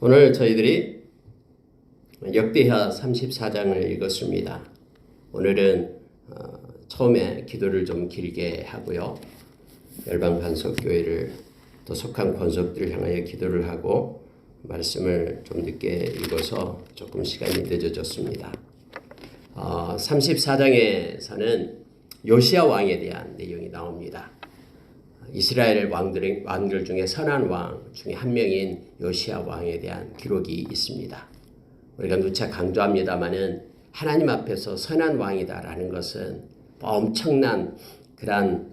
오늘 저희들이 역대하 34장을 읽었습니다. 오늘은 처음에 기도를 좀 길게 하고요. 열방반석교회를 또 속한 권속들을 향하여 기도를 하고 말씀을 좀 늦게 읽어서 조금 시간이 늦어졌습니다. 34장에서는 요시야 왕에 대한 내용이 나옵니다. 이스라엘 왕들 중에 선한 왕 중에 한 명인 요시야 왕에 대한 기록이 있습니다. 우리가 누차 강조합니다마는 하나님 앞에서 선한 왕이다라는 것은 엄청난 그런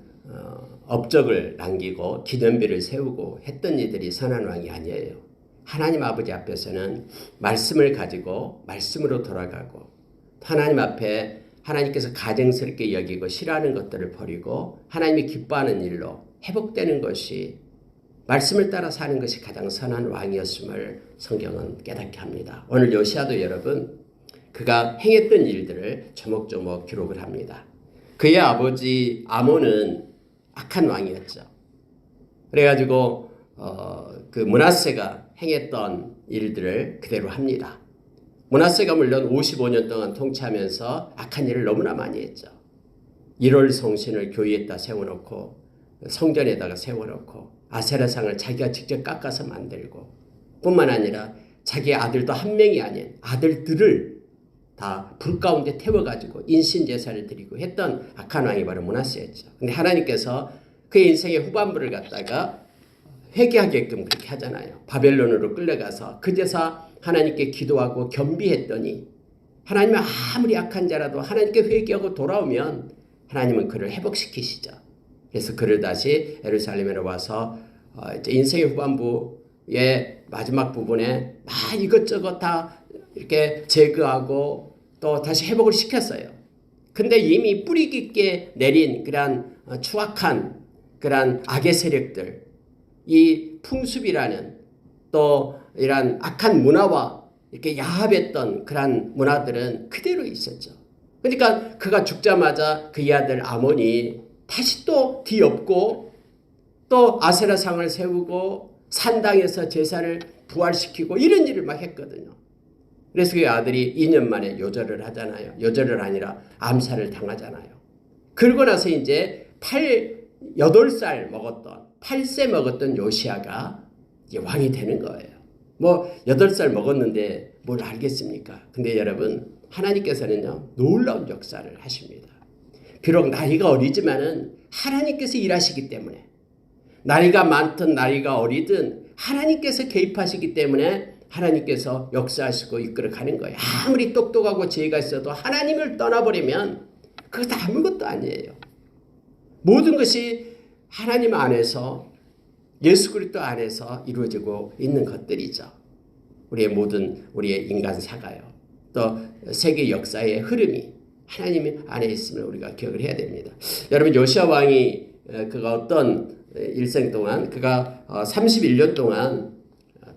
업적을 남기고 기념비를 세우고 했던 이들이 선한 왕이 아니에요. 하나님 아버지 앞에서는 말씀을 가지고 말씀으로 돌아가고 하나님 앞에 하나님께서 가증스럽게 여기고 싫어하는 것들을 버리고 하나님이 기뻐하는 일로 회복되는 것이 말씀을 따라 사는 것이 가장 선한 왕이었음을 성경은 깨닫게 합니다. 오늘 요시야도 여러분 그가 행했던 일들을 조목조목 기록을 합니다. 그의 아버지 아몬은 악한 왕이었죠. 그래가지고 그 므낫세가 행했던 일들을 그대로 합니다. 므낫세가 물론 55년 동안 통치하면서 악한 일을 너무나 많이 했죠. 1월 성신을 교회에다 세워놓고 성전에다가 세워놓고 아세라상을 자기가 직접 깎아서 만들고 뿐만 아니라 자기 아들도 한 명이 아닌 아들들을 다 불 가운데 태워가지고 인신제사를 드리고 했던 악한 왕이 바로 므낫세였죠. 근데 하나님께서 그의 인생의 후반부를 갖다가 회개하게끔 그렇게 하잖아요. 바벨론으로 끌려가서 그제서 하나님께 기도하고 겸비했더니 하나님은 아무리 악한 자라도 하나님께 회개하고 돌아오면 하나님은 그를 회복시키시죠. 그래서 그를 다시 예루살렘에 와서 이제 인생의 후반부의 마지막 부분에 막 이것저것 다 이렇게 제거하고 또 다시 회복을 시켰어요. 근데 이미 뿌리 깊게 내린 그러한 추악한 그러한 악의 세력들, 이 풍습이라는 또 이러한 악한 문화와 이렇게 야합했던 그러한 문화들은 그대로 있었죠. 그러니까 그가 죽자마자 그의 아들 아몬이 다시 또 뒤엎고 또 아세라상을 세우고 산당에서 제사를 부활시키고 이런 일을 막 했거든요. 그래서 그 아들이 2년 만에 요절을 하잖아요. 요절을 아니라 암살을 당하잖아요. 그러고 나서 이제 8살 먹었던 8세 먹었던 요시야가 이제 왕이 되는 거예요. 뭐 8살 먹었는데 뭘 알겠습니까? 근데 여러분 하나님께서는요 놀라운 역사를 하십니다. 비록 나이가 어리지만은 하나님께서 일하시기 때문에 나이가 많든 나이가 어리든 하나님께서 개입하시기 때문에 하나님께서 역사하시고 이끌어가는 거예요. 아무리 똑똑하고 지혜가 있어도 하나님을 떠나버리면 그것도 아무것도 아니에요. 모든 것이 하나님 안에서 예수 그리스도 안에서 이루어지고 있는 것들이죠. 우리의 모든 우리의 인간사가요. 또 세계 역사의 흐름이 하나님 안에 있음을 우리가 기억을 해야 됩니다. 여러분 요시야 왕이 그가 어떤 일생 동안 그가 31년 동안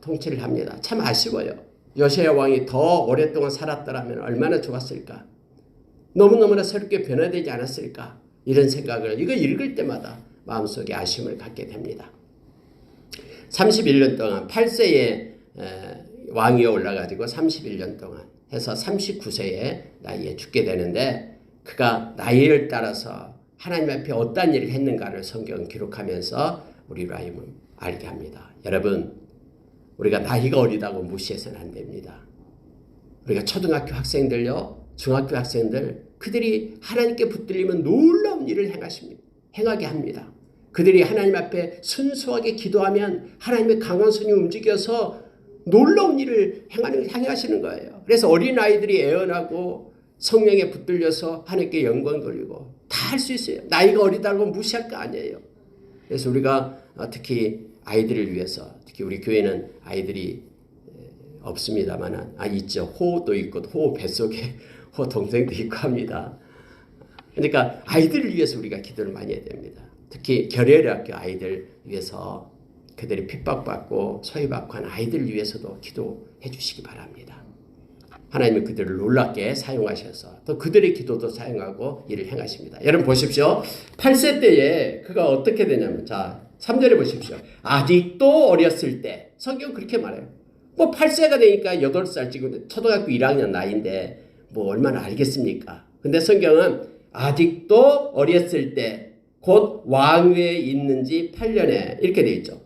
통치를 합니다. 참 아쉬워요. 요시야 왕이 더 오랫동안 살았더라면 얼마나 좋았을까. 너무너무나 새롭게 변화되지 않았을까. 이런 생각을 이거 읽을 때마다 마음속에 아쉬움을 갖게 됩니다. 31년 동안 8세에 왕위에 올라가지고 31년 동안 해서 39세의 나이에 죽게 되는데 그가 나이를 따라서 하나님 앞에 어떤 일을 했는가를 성경은 기록하면서 우리로 하여금 알게 합니다. 여러분 우리가 나이가 어리다고 무시해서는 안 됩니다. 우리가 초등학교 학생들요 중학교 학생들 그들이 하나님께 붙들리면 놀라운 일을 행하게 합니다. 그들이 하나님 앞에 순수하게 기도하면 하나님의 강한 손이 움직여서 놀라운 일을 행하시는 거예요. 그래서 어린아이들이 애언하고 성령에 붙들려서 하나님께 영광 돌리고 다 할 수 있어요. 나이가 어리다고 무시할 거 아니에요. 그래서 우리가 특히 아이들을 위해서 특히 우리 교회는 아이들이 없습니다만 있죠. 호도 있고 호 뱃속에 호 동생도 있고 합니다. 그러니까 아이들을 위해서 우리가 기도를 많이 해야 됩니다. 특히 결의학교 아이들 위해서 그들이 핍박받고 소외받고 한 아이들을 위해서도 기도해 주시기 바랍니다. 하나님은 그들을 놀랍게 사용하셔서 또 그들의 기도도 사용하고 일을 행하십니다. 여러분 보십시오. 8세 때에 그가 어떻게 되냐면 자 3절에 보십시오. 아직도 어렸을 때 성경 그렇게 말해요. 뭐 8세가 되니까 8살 지금 초등학교 1학년 나이인데 뭐 얼마나 알겠습니까? 근데 성경은 아직도 어렸을 때 곧 왕위에 있는지 8년에 이렇게 돼 있죠.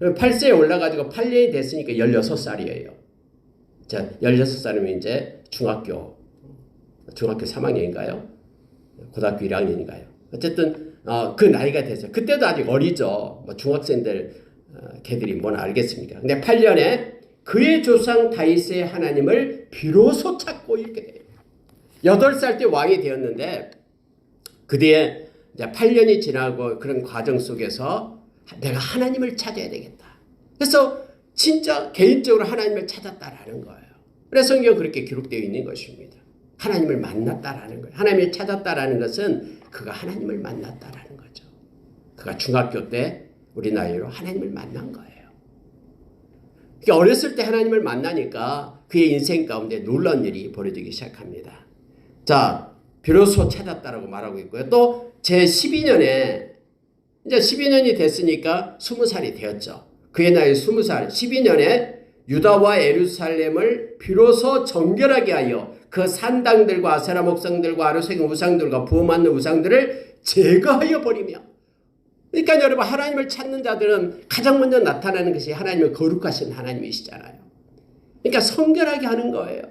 8세에 올라가지고 8년이 됐으니까 16살이에요. 자, 16살이면 이제 중학교 3학년인가요? 고등학교 1학년인가요? 어쨌든 그 나이가 됐어요. 그때도 아직 어리죠. 뭐 중학생들 걔들이 뭐나 알겠습니까? 근데 8년에 그의 조상 다윗의 하나님을 비로소 찾고 이렇게 돼요. 8살 때 왕이 되었는데 그 뒤에 이제 8년이 지나고 그런 과정 속에서 내가 하나님을 찾아야 되겠다. 그래서 진짜 개인적으로 하나님을 찾았다라는 거예요. 그래서 성경 그렇게 기록되어 있는 것입니다. 하나님을 만났다라는 거예요. 하나님을 찾았다라는 것은 그가 하나님을 만났다라는 거죠. 그가 중학교 때 우리 나이로 하나님을 만난 거예요. 그러니까 어렸을 때 하나님을 만나니까 그의 인생 가운데 놀라운 일이 벌어지기 시작합니다. 자, 비로소 찾았다라고 말하고 있고요. 또 제12년에 이제 12년이 됐으니까 20살이 되었죠. 그의 나이 20살, 12년에 유다와 예루살렘을 비로소 정결하게 하여 그 산당들과 아세라 목상들과 아르색 우상들과 부어맞는 우상들을 제거하여 버리며. 그러니까 여러분, 하나님을 찾는 자들은 가장 먼저 나타나는 것이 하나님의 거룩하신 하나님이시잖아요. 그러니까 성결하게 하는 거예요.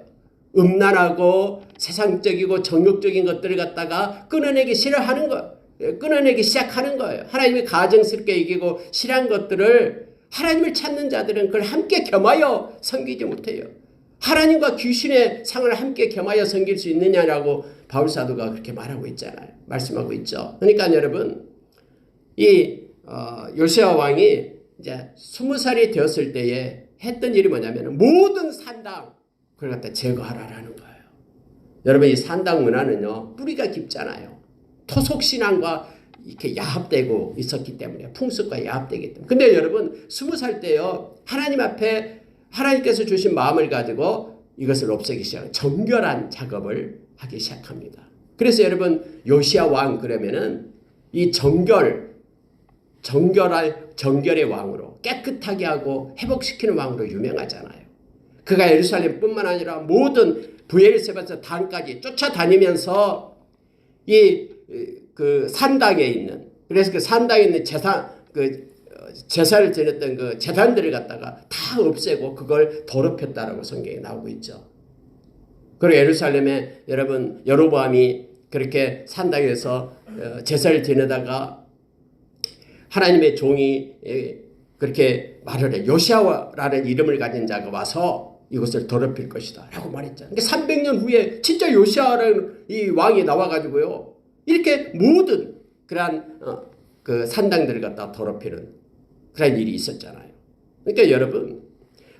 음란하고 세상적이고 정욕적인 것들을 갖다가 끊어내기 싫어하는 거예요. 끊어내기 시작하는 거예요. 하나님이 가정스럽게 이기고 싫어한 것들을 하나님을 찾는 자들은 그걸 함께 겸하여 섬기지 못해요. 하나님과 귀신의 상을 함께 겸하여 섬길 수 있느냐라고 바울사도가 그렇게 말하고 있잖아요. 말씀하고 있죠. 그러니까 여러분, 이 요시야 왕이 이제 20살이 되었을 때에 했던 일이 뭐냐면 모든 산당 그걸 갖다 제거하라라는 거예요. 여러분, 이 산당 문화는요 뿌리가 깊잖아요. 토속신앙과 이렇게 야합되고 있었기 때문에, 풍습과 야합되기 때문에. 근데 여러분 20살 때요 하나님 앞에 하나님께서 주신 마음을 가지고 이것을 없애기 시작해요. 정결한 작업을 하기 시작합니다. 그래서 여러분 요시야 왕 그러면은 이 정결의 왕으로 깨끗하게 하고 회복시키는 왕으로 유명하잖아요. 그가 예루살렘뿐만 아니라 모든 브엘세바에서 단까지 쫓아다니면서 그 산당에 있는, 그래서 그 산당에 있는 제사를 지냈던 그 제단들을 갖다가 다 없애고 그걸 더럽혔다라고 성경에 나오고 있죠. 그리고 예루살렘에 여러분 여로보암이 그렇게 산당에서 제사를 지내다가 하나님의 종이 그렇게 말을 해. 요시야라는 이름을 가진 자가 와서 이것을 더럽힐 것이다 라고 말했잖아요. 그러니까 300년 후에 진짜 요시야라는 이 왕이 나와가지고요 이렇게 모든 그러한 그 산당들을 갖다 더럽히는 그런 일이 있었잖아요. 그러니까 여러분,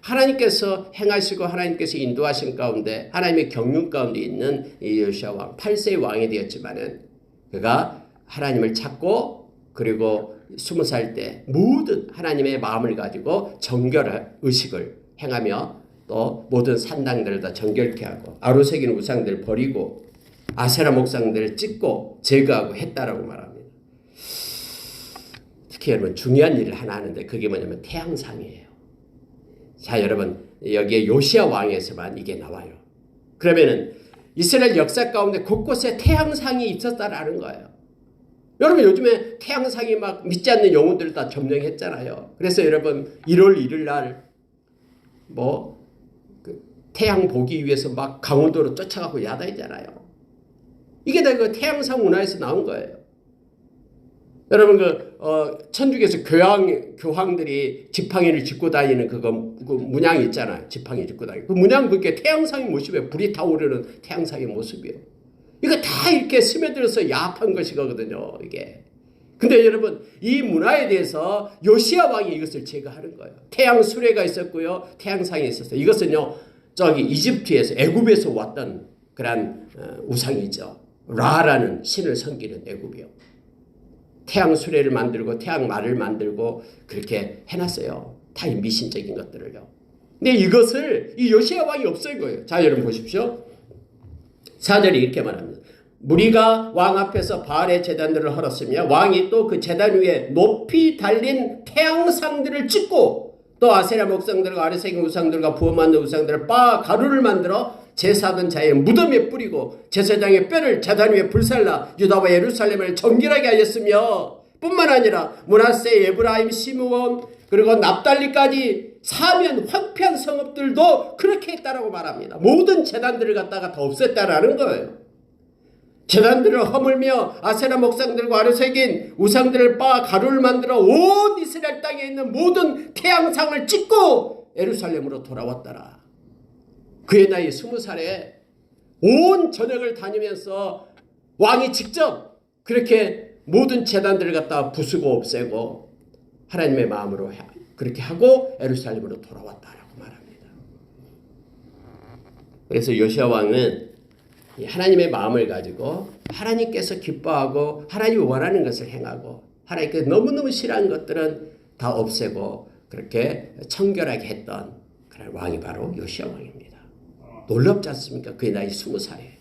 하나님께서 행하시고 하나님께서 인도하신 가운데 하나님의 경륜 가운데 있는 이 요시야 왕, 8세의 왕이 되었지만은 그가 하나님을 찾고 그리고 20살 때 모든 하나님의 마음을 가지고 정결한 의식을 행하며 또 모든 산당들을 다 정결케 하고 아루새긴 우상들을 버리고 아세라 목상들을 찢고 제거하고 했다라고 말합니다. 특히 여러분 중요한 일을 하나 하는데 그게 뭐냐면 태양상이에요. 자, 여러분 여기에 요시야 왕에서만 이게 나와요. 그러면은 이스라엘 역사 가운데 곳곳에 태양상이 있었다라는 거예요. 여러분 요즘에 태양상이 막 믿지 않는 영혼들을 다 점령했잖아요. 그래서 여러분 1월 1일 날 그 태양 보기 위해서 막 강원도로 쫓아가고 야단이잖아요. 이게 다 그 태양상 문화에서 나온 거예요. 여러분 천주교에서 교황들이 지팡이를 짚고 다니는 그 문양이 있잖아요. 지팡이 짚고 다니는 그 문양, 그게 태양상의 모습이에요. 불이 타오르는 태양상의 모습이에요. 이거 다 이렇게 스며들어서 야합한 것이거든요, 이게. 근데 여러분, 이 문화에 대해서 요시야 왕이 이것을 제거하는 거예요. 태양 수레가 있었고요, 태양상이 있었어요. 이것은요, 저기 이집트에서, 애굽에서 왔던 그런 우상이죠. 라라는 신을 섬기는 애굽이요. 태양 수레를 만들고 태양 말을 만들고 그렇게 해놨어요. 다 미신적인 것들을요. 근데 이것을 이 요시야 왕이 없앤 거예요. 자, 여러분 보십시오. 4절이 이렇게 말합니다. 무리가 왕 앞에서 바알의 제단들을 헐었으며 왕이 또 그 제단 위에 높이 달린 태양상들을 찍고 또 아세라 목상들과 아래색인 우상들과 부어 만든 우상들을 빻아 가루를 만들어 제사하던 자의 무덤에 뿌리고 제사장의 뼈를 제단 위에 불살라 유다와 예루살렘을 정결하게 하였으며 뿐만 아니라 므낫세, 에브라임, 시므온 그리고 납달리까지 사면 황폐한 성읍들도 그렇게 했다라고 말합니다. 모든 제단들을 갖다가 다 없앴다라는 거예요. 제단들을 허물며 아세라 목상들과 아래색인 우상들을 빻아 가루를 만들어 온 이스라엘 땅에 있는 모든 태양상을 찍고 예루살렘으로 돌아왔더라. 그의 나이 20살에 온 전역을 다니면서 왕이 직접 그렇게 모든 제단들을 갖다 부수고 없애고 하나님의 마음으로 그렇게 하고 예루살렘으로 돌아왔다라고 말합니다. 그래서 요시야 왕은 하나님의 마음을 가지고 하나님께서 기뻐하고 하나님이 원하는 것을 행하고 하나님께서 너무너무 싫어하는 것들은 다 없애고 그렇게 청결하게 했던 그런 왕이 바로 요시야 왕입니다. 놀랍지 않습니까? 그의 나이 20살에.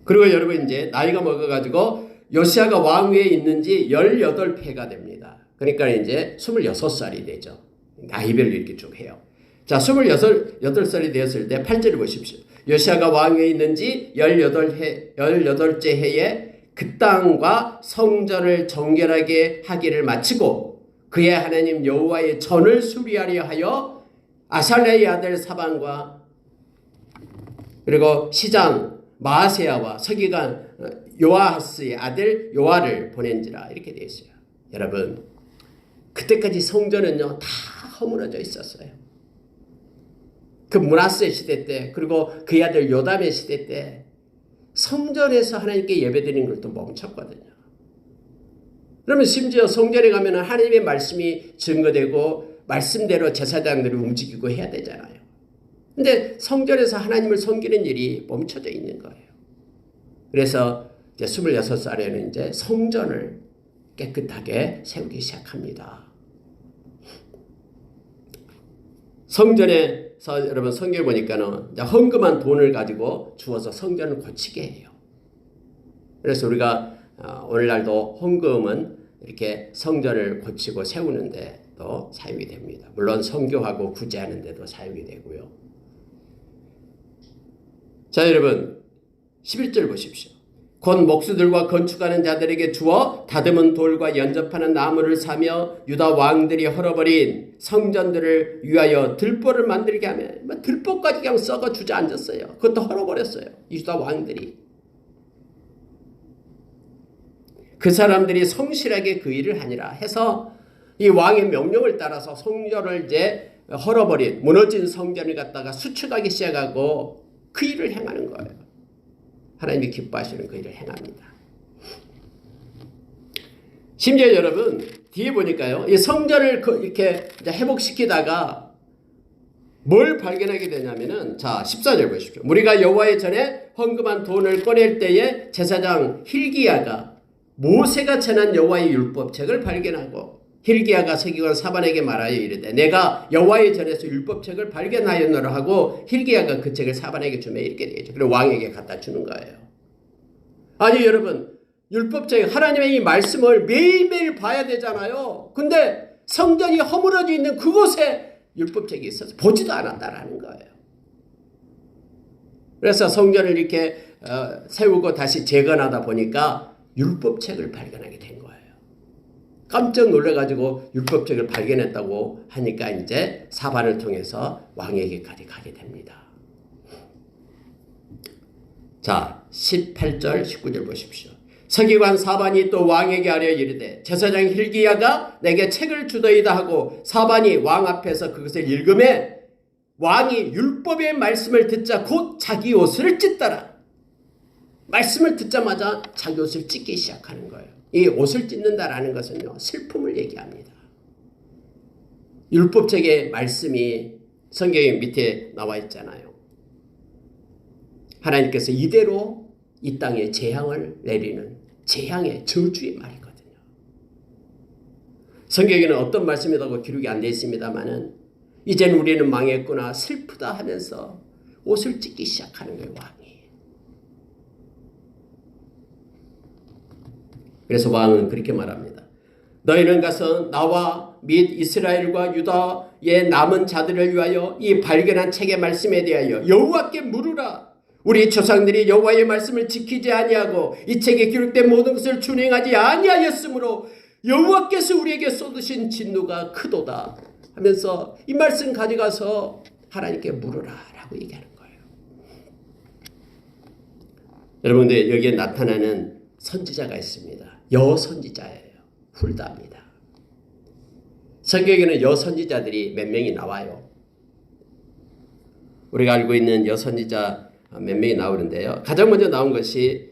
그리고 여러분 이제 나이가 먹어가지고 요시야가 왕위에 있는지 18회가 됩니다. 그러니까 이제 26살이 되죠. 나이별로 이렇게 쭉 해요. 자, 28살이 되었을 때 8절을 보십시오. 요시야가 왕위에 있는지 18째 해에 그 땅과 성전을 정결하게 하기를 마치고 그의 하나님 여호와의 전을 수리하려 하여 아살랴의 아들 사반과 그리고 시장 마아세야와 서기관 요아하스의 아들 요아를 보낸지라 이렇게 되어 있어요. 여러분 그때까지 성전은요 다 허물어져 있었어요. 그 므낫세 시대 때 그리고 그의 아들 요담의 시대 때 성전에서 하나님께 예배드리는 것도 멈췄거든요. 그러면 심지어 성전에 가면 하나님의 말씀이 증거되고 말씀대로 제사장들이 움직이고 해야 되잖아요. 근데 성전에서 하나님을 섬기는 일이 멈춰져 있는 거예요. 그래서 이제 26살에는 이제 성전을 깨끗하게 세우기 시작합니다. 성전에서 여러분 성경을 보니까는 헌금한 돈을 가지고 주어서 성전을 고치게 해요. 그래서 우리가 오늘날도 헌금은 이렇게 성전을 고치고 세우는데 또 사용이 됩니다. 물론 선교하고 구제하는 데도 사용이 되고요. 자, 여러분 11절 보십시오. 곧 목수들과 건축하는 자들에게 주어 다듬은 돌과 연접하는 나무를 사며 유다 왕들이 헐어버린 성전들을 위하여 들보를 만들게 하며 들보까지 그냥 썩어 주저앉았어요. 그것도 헐어버렸어요. 유다 왕들이. 그 사람들이 성실하게 그 일을 하니라 해서 이 왕의 명령을 따라서 성전을 이제 헐어버린 무너진 성전을 갖다가 수축하기 시작하고 그 일을 행하는 거예요. 하나님이 기뻐하시는 그 일을 행합니다. 심지어 여러분 뒤에 보니까요, 이 성전을 이렇게 회복시키다가 뭘 발견하게 되냐면은 자 14절 보십시오. 우리가 여호와의 전에 헌금한 돈을 꺼낼 때에 제사장 힐기야가 모세가 전한 여호와의 율법책을 발견하고 힐기야가 서기관 사반에게 말하여 이르되 내가 여호와의 전에서 율법책을 발견하였노라 하고 힐기야가 그 책을 사반에게 주매 이렇게 되죠. 그리고 왕에게 갖다 주는 거예요. 아니 여러분 율법책 하나님의 이 말씀을 매일매일 봐야 되잖아요. 근데 성전이 허물어져 있는 그곳에 율법책이 있어서 보지도 않았다라는 거예요. 그래서 성전을 이렇게 세우고 다시 재건하다 보니까 율법책을 발견하게 된 거예요. 깜짝 놀라가지고 율법책을 발견했다고 하니까 이제 사반을 통해서 왕에게까지 가게 됩니다. 자 18절 19절 보십시오. 서기관 사반이 또 왕에게 하려 이르되 제사장 힐기야가 내게 책을 주더이다 하고 사반이 왕 앞에서 그것을 읽음에 왕이 율법의 말씀을 듣자 곧 자기 옷을 찢더라. 말씀을 듣자마자 자기 옷을 찢기 시작하는 거예요. 이 옷을 찢는다라는 것은요 슬픔을 얘기합니다. 율법책의 말씀이 성경 밑에 나와 있잖아요. 하나님께서 이대로 이 땅에 재앙을 내리는 재앙의 저주의 말이거든요. 성경에는 어떤 말씀이라고 기록이 안 되어 있습니다만은 이제는 우리는 망했구나 슬프다 하면서 옷을 찢기 시작하는 거예요. 왕이. 그래서 왕은 그렇게 말합니다. 너희는 가서 나와 및 이스라엘과 유다의 남은 자들을 위하여 이 발견한 책의 말씀에 대하여 여호와께 물으라. 우리 조상들이 여호와의 말씀을 지키지 아니하고 이 책에 기록된 모든 것을 준행하지 아니하였으므로 여호와께서 우리에게 쏟으신 진노가 크도다 하면서 이 말씀 가져가서 하나님께 물으라 라고 얘기하는 거예요. 여러분, 근데 여기에 나타나는 선지자가 있습니다. 여선지자예요. 훌다입니다. 성경에는 여선지자들이 몇 명이 나와요. 우리가 알고 있는 여선지자 몇 명이 나오는데요. 가장 먼저 나온 것이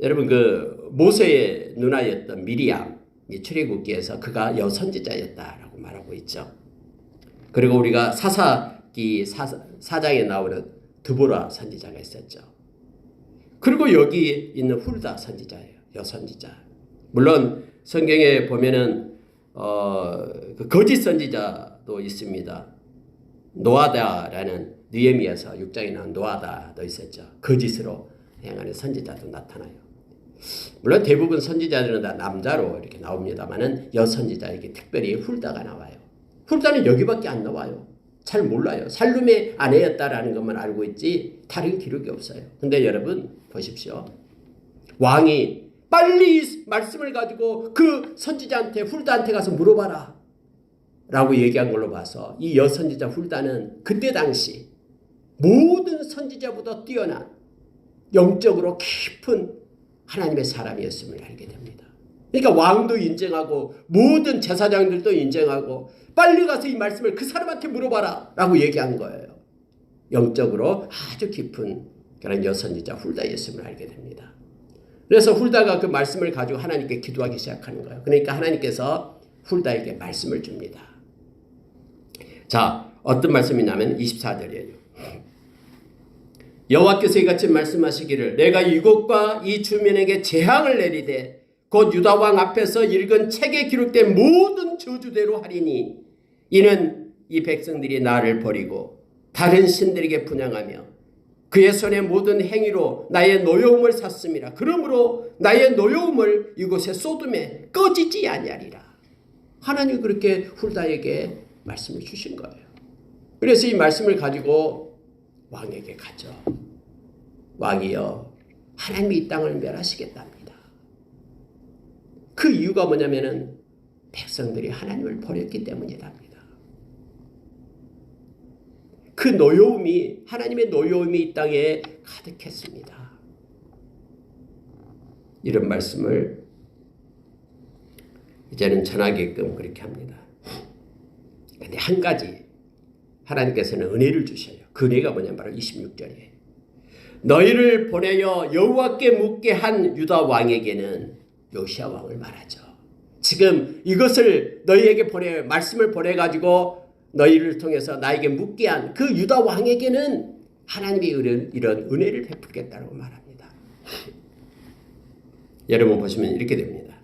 여러분 그 모세의 누나였던 미리암, 출애굽기에서 그가 여선지자였다라고 말하고 있죠. 그리고 우리가 사사기 4장에 나오는 드보라 선지자가 있었죠. 그리고 여기 있는 훌다 선지자예요. 여선지자. 물론 성경에 보면은 그 거짓 선지자도 있습니다. 노아다라는 느헤미야서 6장에 나온 노아다도 있었죠. 거짓으로 행하는 선지자도 나타나요. 물론 대부분 선지자들은 다 남자로 이렇게 나옵니다만은 여선지자에게 특별히 훌다가 나와요. 훌다는 여기밖에 안 나와요. 잘 몰라요. 살룸의 아내였다라는 것만 알고 있지 다른 기록이 없어요. 근데 여러분 보십시오. 왕이 빨리 말씀을 가지고 그 선지자한테 훌다한테 가서 물어봐라 라고 얘기한 걸로 봐서 이 여선지자 훌다는 그때 당시 모든 선지자보다 뛰어난 영적으로 깊은 하나님의 사람이었음을 알게 됩니다. 그러니까 왕도 인정하고 모든 제사장들도 인정하고 빨리 가서 이 말씀을 그 사람한테 물어봐라 라고 얘기한 거예요. 영적으로 아주 깊은 그런 여선지자 훌다였음을 알게 됩니다. 그래서 훌다가 그 말씀을 가지고 하나님께 기도하기 시작하는 거예요. 그러니까 하나님께서 훌다에게 말씀을 줍니다. 자, 어떤 말씀이냐면 24절이에요. 여호와께서 이같이 말씀하시기를 내가 이곳과 이 주민에게 재앙을 내리되 곧 유다 왕 앞에서 읽은 책에 기록된 모든 저주대로 하리니 이는 이 백성들이 나를 버리고 다른 신들에게 분향하며 그의 손의 모든 행위로 나의 노여움을 샀음이라. 그러므로 나의 노여움을 이곳에 쏟음에 꺼지지 아니하리라. 하나님이 그렇게 훌다에게 말씀을 주신 거예요. 그래서 이 말씀을 가지고 왕에게 가죠. 왕이여, 하나님이 이 땅을 멸하시겠답니다. 그 이유가 뭐냐면은 백성들이 하나님을 버렸기 때문이답니다. 그 노여움이, 하나님의 노여움이 이 땅에 가득했습니다. 이런 말씀을 이제는 전하게끔 그렇게 합니다. 근데 한 가지 하나님께서는 은혜를 주셔요. 그 은혜가 뭐냐면 바로 26절이에요. 너희를 보내어 여호와께 묻게 한 유다 왕에게는 요시야 왕을 말하죠. 지금 이것을 너희에게 말씀을 보내가지고 너희를 통해서 나에게 묻게 한 그 유다 왕에게는 하나님이 이런 은혜를 베풀겠다고 말합니다. 여러분 보시면 이렇게 됩니다.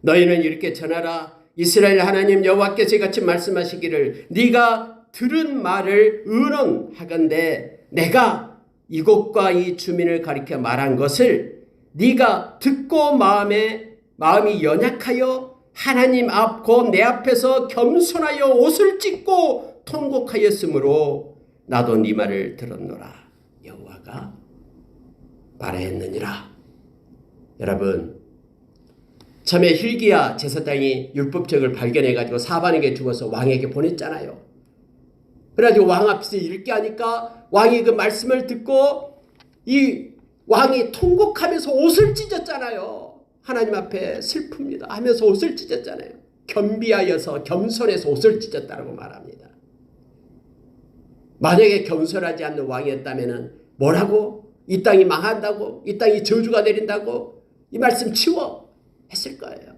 너희는 이렇게 전하라. 이스라엘 하나님 여호와께서 같이 말씀하시기를 네가 들은 말을 의논하건대 내가 이곳과 이 주민을 가리켜 말한 것을 네가 듣고 마음이 연약하여 하나님 앞 곧 내 앞에서 겸손하여 옷을 찢고 통곡하였으므로 나도 네 말을 들었노라. 여호와가 말하였느니라. 여러분, 처음에 hil기야 제사장이 율법책을 발견해가지고 사반에게 주어서 왕에게 보냈잖아요. 그래가지고 왕 앞에서 읽게 하니까 왕이 그 말씀을 듣고 이 왕이 통곡하면서 옷을 찢었잖아요. 하나님 앞에 슬픕니다 하면서 옷을 찢었잖아요. 겸비하여서 겸손해서 옷을 찢었다고 말합니다. 만약에 겸손하지 않는 왕이었다면 뭐라고? 이 땅이 망한다고? 이 땅이 저주가 내린다고? 이 말씀 치워 했을 거예요.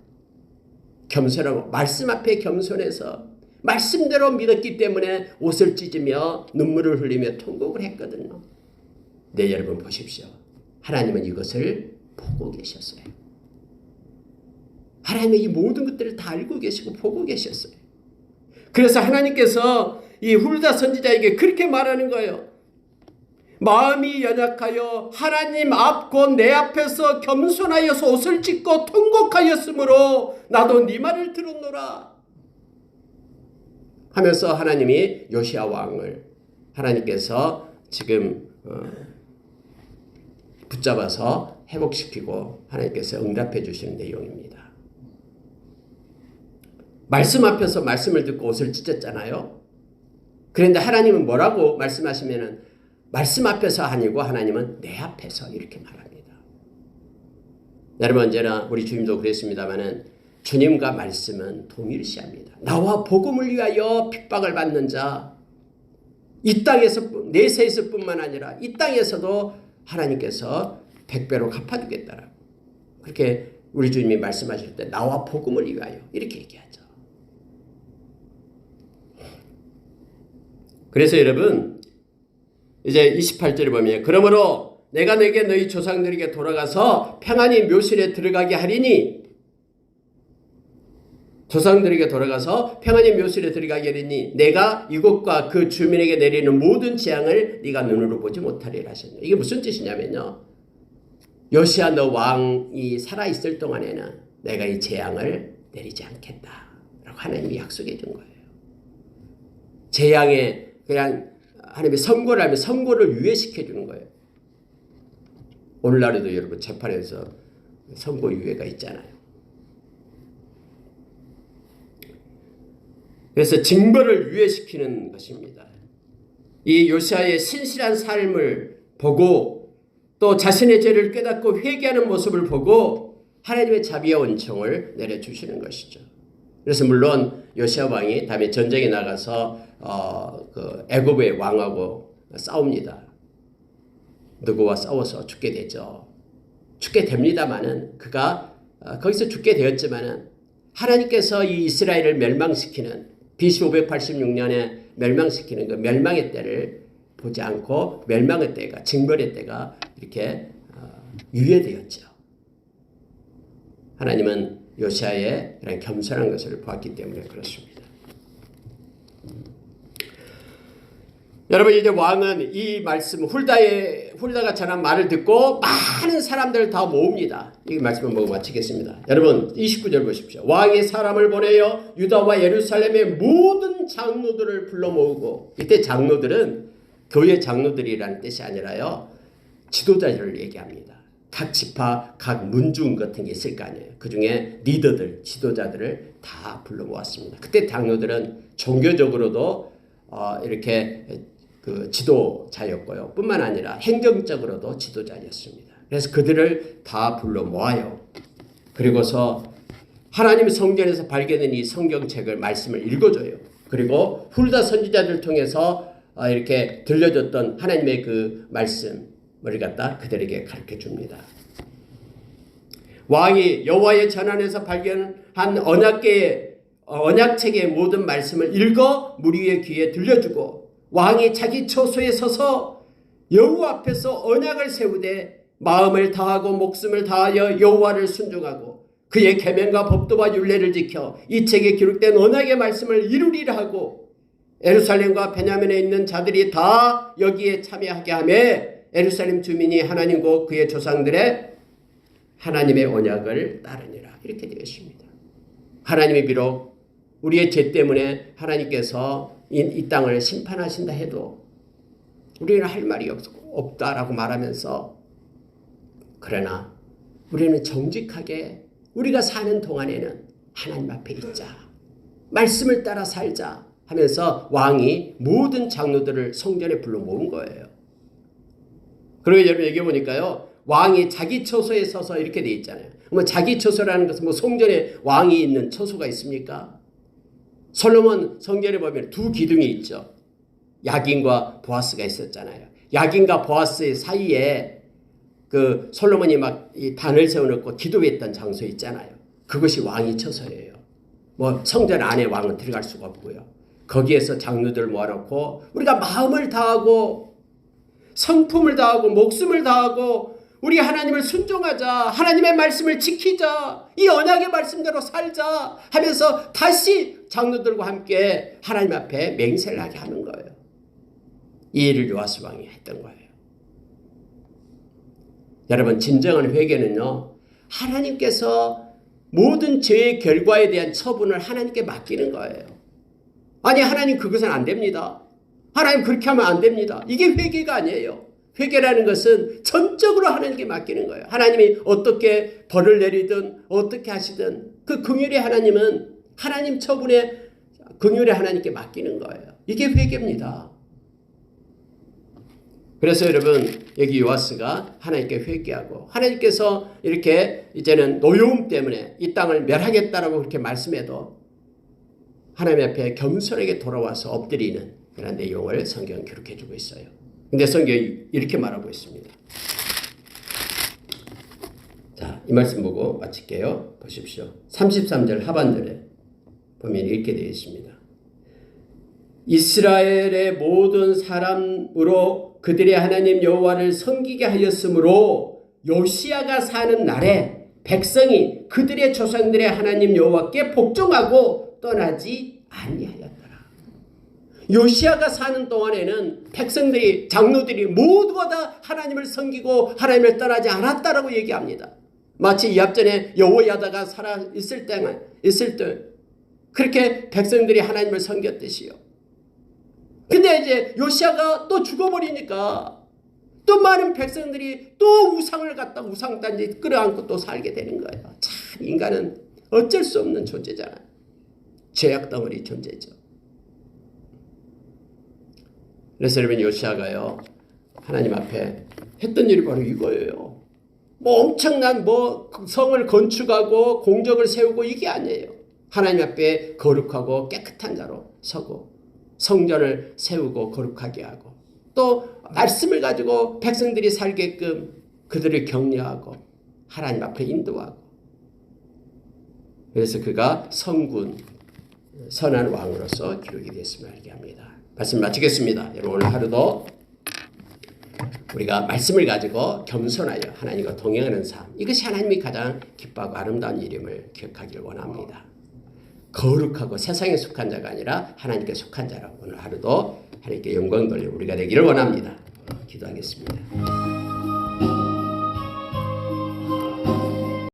겸손하고 말씀 앞에 겸손해서 말씀대로 믿었기 때문에 옷을 찢으며 눈물을 흘리며 통곡을 했거든요. 네, 여러분 보십시오. 하나님은 이것을 보고 계셨어요. 하나님은 이 모든 것들을 다 알고 계시고 보고 계셨어요. 그래서 하나님께서 이 훌다 선지자에게 그렇게 말하는 거예요. 마음이 연약하여 하나님 앞 곧 내 앞에서 겸손하여서 옷을 찢고 통곡하였으므로 나도 네 말을 들었노라. 하면서 하나님이 요시야 왕을 하나님께서 지금 붙잡아서 회복시키고 하나님께서 응답해 주시는 내용입니다. 말씀 앞에서 말씀을 듣고 옷을 찢었잖아요. 그런데 하나님은 뭐라고 말씀하시면은 말씀 앞에서 아니고 하나님은 내 앞에서 이렇게 말합니다. 여러분 언제나 우리 주님도 그랬습니다마는 주님과 말씀은 동일시합니다. 나와 복음을 위하여 핍박을 받는 자, 이 땅에서 내세에서 뿐만 아니라 이 땅에서도 하나님께서 100배로 갚아주겠다라고 그렇게 우리 주님이 말씀하실 때 나와 복음을 위하여 이렇게 얘기하죠. 그래서 여러분 이제 28절에 보면 그러므로 내가 내게 너희 조상들에게 돌아가서 평안히 묘실에 들어가게 하리니 조상들에게 돌아가서 평안히 묘실에 들어가게 하리니 내가 이곳과 그 주민에게 내리는 모든 재앙을 네가 눈으로 보지 못하리라 하셨네요. 이게 무슨 뜻이냐면요. 요시야 너 왕이 살아있을 동안에는 내가 이 재앙을 내리지 않겠다라고 하나님이 약속해 준 거예요. 재앙에 그냥 하나님이 선고를 하면 선고를 유예시켜 주는 거예요. 오늘날에도 여러분 재판에서 선고 유예가 있잖아요. 그래서 징벌을 유예시키는 것입니다. 이 요시야의 신실한 삶을 보고 또 자신의 죄를 깨닫고 회개하는 모습을 보고 하나님의 자비와 은총을 내려주시는 것이죠. 그래서 물론 요시야 왕이 다음에 전쟁에 나가서 그 애굽의 왕하고 싸웁니다. 누구와 싸워서 죽게 되죠. 죽게 됩니다마는 그가 거기서 죽게 되었지만은 하나님께서 이 이스라엘을 멸망시키는 BC 586년에 멸망시키는 그 멸망의 때를 보지 않고 멸망의 때가 징벌의 때가 이렇게 유예되었죠. 하나님은 요시야의 그런 겸손한 것을 보았기 때문에 그렇습니다. 여러분 이제 왕은 이 말씀 훌다가 전한 말을 듣고 많은 사람들을 다 모읍니다. 이 말씀을 보고 마치겠습니다. 여러분 29절 보십시오. 왕이 사람을 보내어 유다와 예루살렘의 모든 장로들을 불러 모으고 이때 장로들은 교회 장로들이라는 뜻이 아니라요. 지도자들을 얘기합니다. 각 지파, 각 문중 같은 게 있을 거 아니에요. 그 중에 리더들, 지도자들을 다 불러 모았습니다. 그때 장로들은 종교적으로도 이렇게 그 지도자였고요. 뿐만 아니라 행정적으로도 지도자였습니다. 그래서 그들을 다 불러 모아요. 그리고서 하나님 성전에서 발견된 이 성경책을 말씀을 읽어줘요. 그리고 훌다 선지자들 통해서 이렇게 들려줬던 하나님의 그 말씀을 갖다 그들에게 가르쳐 줍니다. 왕이 여호와의 전환에서 발견한 언약책의 모든 말씀을 읽어 무리의 귀에 들려주고 왕이 자기 처소에 서서 여호와 앞에서 언약을 세우되 마음을 다하고 목숨을 다하여 여호와를 순종하고 그의 계명과 법도와 율례를 지켜 이 책에 기록된 언약의 말씀을 이루리라 하고 예루살렘과 베냐민에 있는 자들이 다 여기에 참여하게 하며 예루살렘 주민이 하나님과 그의 조상들의 하나님의 언약을 따르니라. 이렇게 되어 있습니다. 하나님이 비록 우리의 죄 때문에 하나님께서 이 땅을 심판하신다 해도 우리는 할 말이 없다라고 말하면서 그러나 우리는 정직하게 우리가 사는 동안에는 하나님 앞에 있자. 말씀을 따라 살자 하면서 왕이 모든 장로들을 성전에 불러 모은 거예요. 그리고 여러분 얘기해 보니까요. 왕이 자기 처소에 서서 이렇게 돼 있잖아요. 뭐 자기 처소라는 것은 뭐 성전에 왕이 있는 처소가 있습니까? 솔로몬 성전에 보면 두 기둥이 있죠. 야긴과 보아스가 있었잖아요. 야긴과 보아스의 사이에 그 솔로몬이 막 이 단을 세워놓고 기도했던 장소 있잖아요. 그것이 왕의 처소예요. 뭐 성전 안에 왕은 들어갈 수가 없고요. 거기에서 장로들을 모아놓고 우리가 마음을 다하고 성품을 다하고 목숨을 다하고 우리 하나님을 순종하자. 하나님의 말씀을 지키자. 이 언약의 말씀대로 살자 하면서 다시 장로들과 함께 하나님 앞에 맹세를 하게 하는 거예요. 이 일을 요아스 왕이 했던 거예요. 여러분 진정한 회개는요. 하나님께서 모든 죄의 결과에 대한 처분을 하나님께 맡기는 거예요. 아니 하나님 그것은 안 됩니다. 하나님 그렇게 하면 안 됩니다. 이게 회개가 아니에요. 회개라는 것은 전적으로 하나님께 맡기는 거예요. 하나님이 어떻게 벌을 내리든 어떻게 하시든 그 긍휼의 하나님은 하나님 처분에 긍휼의 하나님께 맡기는 거예요. 이게 회개입니다. 그래서 여러분 여기 요아스가 하나님께 회개하고 하나님께서 이렇게 이제는 노여움 때문에 이 땅을 멸하겠다라고 그렇게 말씀해도 하나님 앞에 겸손하게 돌아와서 엎드리는 그런 내용을 성경은 기록해 주고 있어요. 근데 성경이 이렇게 말하고 있습니다. 자, 이 말씀 보고 마칠게요. 보십시오. 33절 하반절에 보면 이렇게 되어 있습니다. 이스라엘의 모든 사람으로 그들의 하나님 여호와를 섬기게 하였으므로 요시야가 사는 날에 백성이 그들의 조상들의 하나님 여호와께 복종하고 떠나지 아니하였더라. 요시야가 사는 동안에는 백성들이 장로들이 모두가 다 하나님을 섬기고 하나님을 떠나지 않았다라고 얘기합니다. 마치 이합전에 여호야다가 살아 있을 때 그렇게 백성들이 하나님을 섬겼듯이요. 근데 이제 요시야가 또 죽어버리니까 또 많은 백성들이 또 우상을 갖다 우상단지 끌어안고 또 살게 되는 거예요. 참 인간은 어쩔 수 없는 존재잖아요. 죄악 덩어리 존재죠. 그래서 여러분 요시야가요 하나님 앞에 했던 일이 바로 이거예요. 뭐 엄청난 뭐 성을 건축하고 공적을 세우고 이게 아니에요. 하나님 앞에 거룩하고 깨끗한 자로 서고 성전을 세우고 거룩하게 하고 또 말씀을 가지고 백성들이 살게끔 그들을 격려하고 하나님 앞에 인도하고 그래서 그가 성군 선한 왕으로서 기록이 됐음을 알게 합니다. 말씀 마치겠습니다. 여러분 오늘 하루도 우리가 말씀을 가지고 겸손하여 하나님과 동행하는 삶 이것이 하나님이 가장 기뻐하고 아름다운 일임을 기억하길 원합니다. 거룩하고 세상에 속한 자가 아니라 하나님께 속한 자라고 오늘 하루도 하나님께 영광 돌려 우리가 되기를 원합니다. 기도하겠습니다.